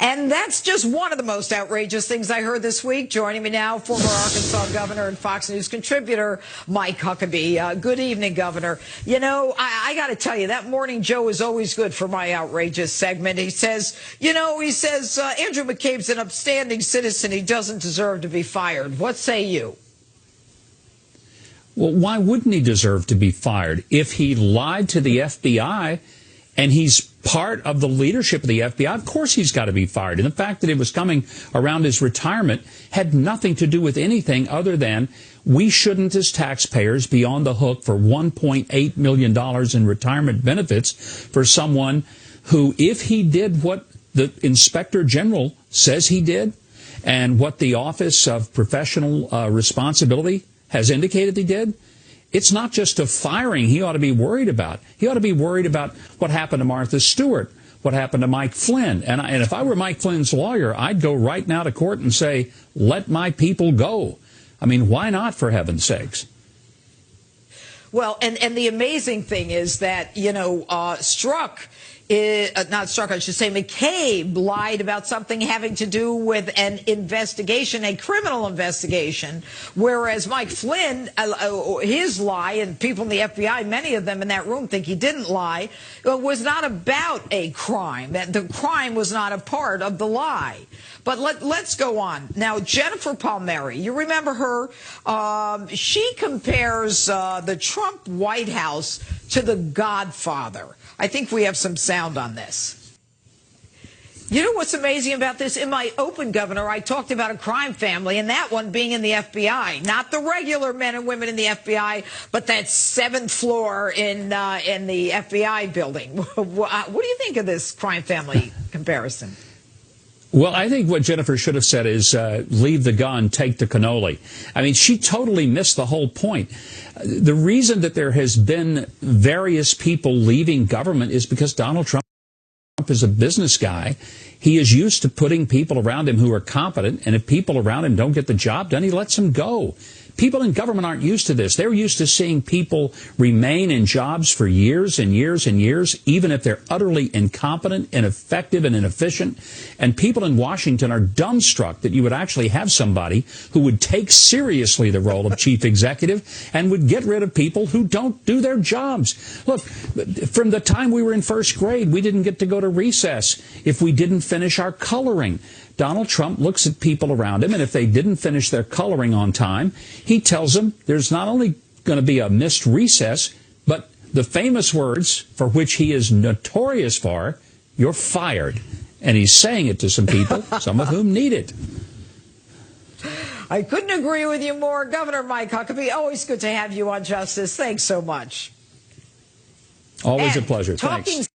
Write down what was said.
And that's just one of the most outrageous things I heard this week. Joining me now, former Arkansas governor and Fox News contributor, Mike Huckabee. Good evening, Governor. You know, I got to tell you, that Morning Joe is always good for my outrageous segment. He says, Andrew McCabe's an upstanding citizen. He doesn't deserve to be fired. What say you? Well, why wouldn't he deserve to be fired? If he lied to the FBI and he's part of the leadership of the FBI, of course he's got to be fired. And the fact that it was coming around his retirement had nothing to do with anything other than we shouldn't, as taxpayers, be on the hook for $1.8 million in retirement benefits for someone who, if he did what the Inspector General says he did and what the Office of Professional Responsibility has indicated he did, it's not just a firing he ought to be worried about. He ought to be worried about what happened to Martha Stewart, what happened to Mike Flynn. And if I were Mike Flynn's lawyer, I'd go right now to court and say, let my people go. I mean, why not, for heaven's sakes? Well, and the amazing thing is that, McCabe lied about something having to do with an investigation, a criminal investigation, whereas Mike Flynn, his lie, and people in the FBI, many of them in that room think he didn't lie, was not about a crime. That the crime was not a part of the lie. But let's go on. Now, Jennifer Palmieri, you remember her? She compares the Trump White House to The Godfather. I think we have some sound on this. You know what's amazing about this? In my open, Governor, I talked about a crime family, and that one being in the FBI. Not the regular men and women in the FBI, but that 7th floor in the FBI building. What do you think of this crime family comparison? Well, I think what Jennifer should have said is leave the gun, take the cannoli. I mean, she totally missed the whole point. The reason that there has been various people leaving government is because Donald Trump is a business guy. He is used to putting people around him who are competent, and if people around him don't get the job done, he lets them go. People in government aren't used to this. They're used to seeing people remain in jobs for years and years and years, even if they're utterly incompetent, ineffective, and inefficient. And people in Washington are dumbstruck that you would actually have somebody who would take seriously the role of chief executive and would get rid of people who don't do their jobs. Look, from the time we were in first grade, we didn't get to go to recess if we didn't finish our coloring. Donald Trump looks at people around him, and if they didn't finish their coloring on time, he tells them there's not only going to be a missed recess, but the famous words for which he is notorious for, you're fired. And he's saying it to some people, some of whom need it. I couldn't agree with you more. Governor Mike Huckabee, always good to have you on Justice. Thanks so much. Always a pleasure. Thanks.